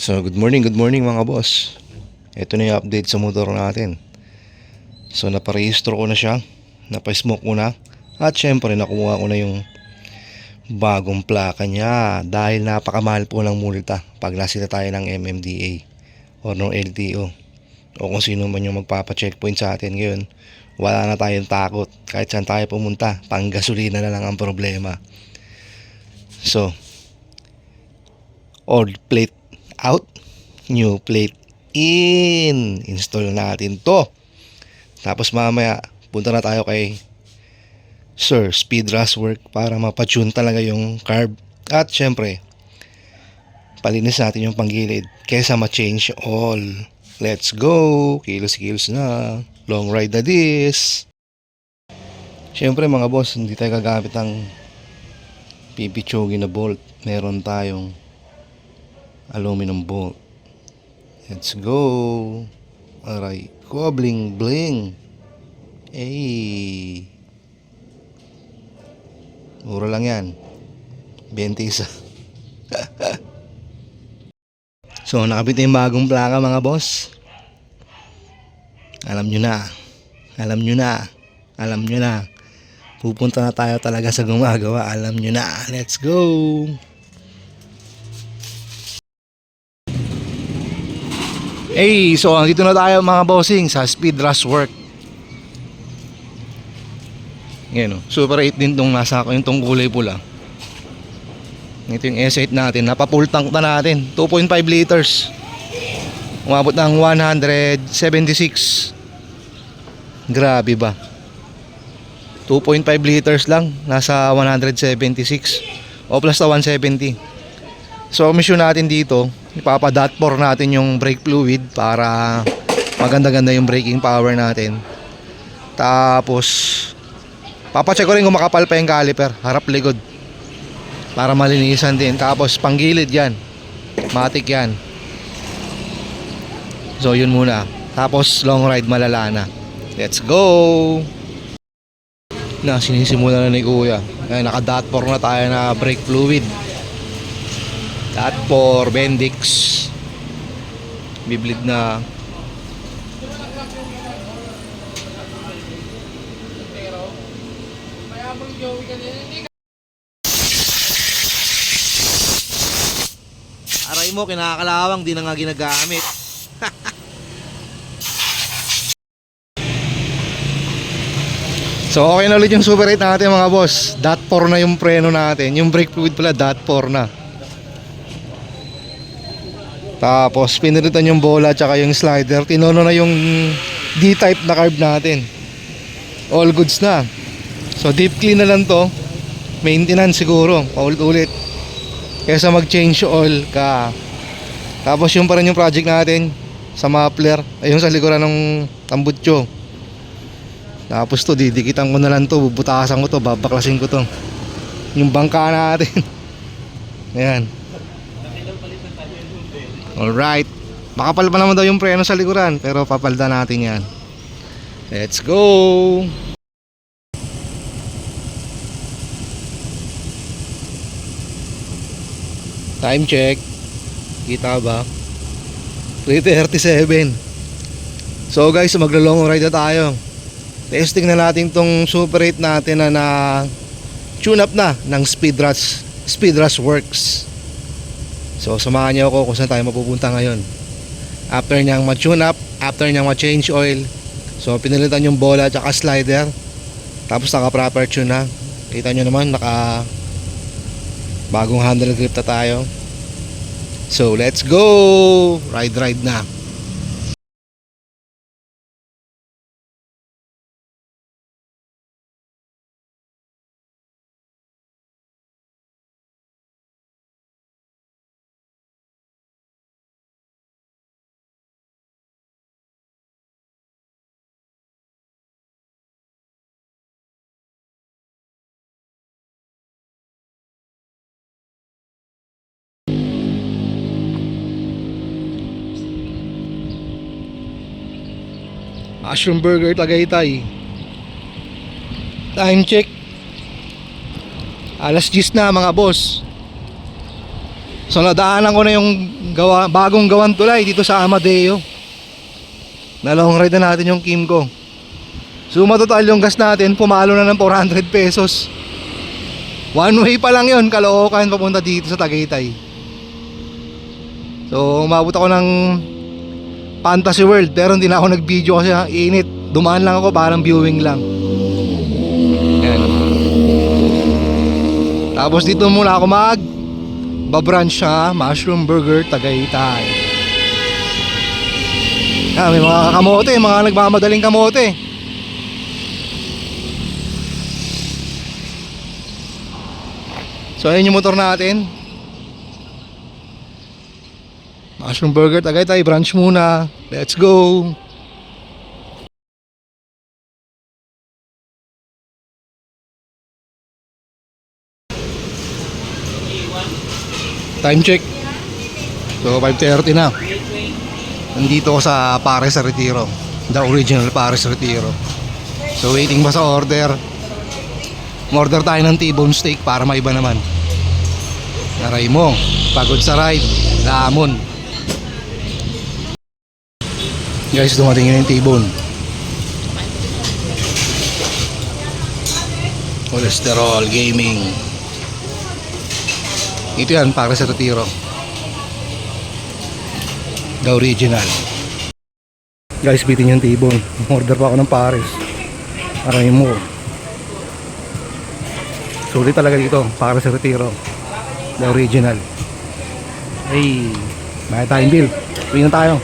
So good morning mga boss. Ito na yung update sa motor natin. So naparehistro ko na siya, napa-smoke ko na, at syempre nakuha ko na yung bagong plaka niya dahil napakamahal po ng multa pag nasita tayo ng MMDA or ng LTO o kung sino man yung magpapa-checkpoint sa atin ngayon. Wala na tayong takot kahit saan tayo pumunta, pang gasolina na lang ang problema. So old plate out, new plate in. Install natin to. Tapos mamaya punta na tayo kay Sir Speed Rush Work para mapatune talaga yung carb. At syempre palinis natin yung panggilid kesa ma-change all. Let's go. Kilos na. Long ride na this. Syempre mga boss, hindi tayo gagamit ng pipichogi na bolt. Meron tayong aluminum bolt. Let's go. Aray ko, bling bling. Hey, mura lang yan, 21. So nakabit na yung bagong plaka mga boss. Alam nyo na pupunta na tayo talaga sa gumagawa. Alam nyo na. Let's go. Hey, so andito na tayo mga bossing sa Speed Rush Work. Yan o, Super 8 din tong nasa ako, yung tong kulay pula. Ito yung S8 natin, napa-full tank na natin, 2.5 liters. Umabot ng 176. Grabe ba? 2.5 liters lang, nasa 176 o plus na 170. So mission natin dito, ipapa-dot-pour natin yung brake fluid para maganda-ganda yung braking power natin. Tapos papacheck ko rin kung makapal pa yung caliper, harap likod, para malinisan din. Tapos panggilid yan, matik yan. So yun muna. Tapos long ride malala na. Let's go. Na sinisimula na ni kuya. Ay, naka-dot-pour na tayo na brake fluid. Dot-pour Bendix. Bibleed na. Aray mo, kinakalawang, di na nga ginagamit. So okay na ulit yung Super 8 natin mga boss. Dot-pour na yung preno natin. Yung brake fluid pala dot-pour na. Tapos piniritan yung bola tsaka yung slider. Tinono na yung D-type na carb natin. All goods na. So deep clean na lang to. Maintenance siguro, paulit-ulit kesa mag-change oil ka. Tapos yung pa rin yung project natin sa muffler, ayun sa likuran ng tambutso. Tapos to, didikitan ko na lang to, bubutasan ko to, babaklasin ko to, yung bangka natin. Ayan. Alright, makapal pa naman daw yung preno sa likuran, pero papalda natin yan. Let's go. Time check. Kita ba? 3:37. So guys, maglo-long ride na tayo. Testing na natin tong Super 8 natin na tune up na ng Speed Rush Works. So samahan niyo ako kung saan tayo mapupunta ngayon. After niyang ma-tune up, after niyang ma-change oil, so pinilitan yung bola at slider. Tapos naka proper tune na. Kita niyo naman, naka bagong handle grip na tayo. So let's go. Ride na. Mushroom Burger Tagaytay. Time check, alas 10 na mga boss. So nadaanan ko na yung bagong gawan tulay dito sa Amadeo. Nalong ride na natin yung Kimco. So matotal yung gas natin, pumalo na ng 400 pesos. One way pa lang yun, Caloocan papunta dito sa Tagaytay. So umabot ako ng Fantasy World, pero hindi na ako nag-video kasi init. Dumaan lang ako, parang viewing lang. Yan. Tapos dito muna ako babrunch sa Mushroom Burger Tagaytay. May mga kamote, mga nagmamadaling kamote. So ayun yung motor natin. Mushroom Burger Tagaytay, brunch muna. Let's go. Time check. So 5:30 na. Nandito ko sa Pares sa Retiro, the original Pares Retiro. So waiting ba sa order. Order tayo ng T-bone steak para maiba naman. Naray mo, pagod sa ride, lamon. Guys, dumating na yung T-bone. Cholesterol Gaming. Ito yan, para sa Retiro, the original. Guys, bitin yung T-bone. Order pa ako ng Pares. Aray mo. Sulit talaga dito, para sa Retiro, the original. Hey, may tayong bill. Uwi na tayo.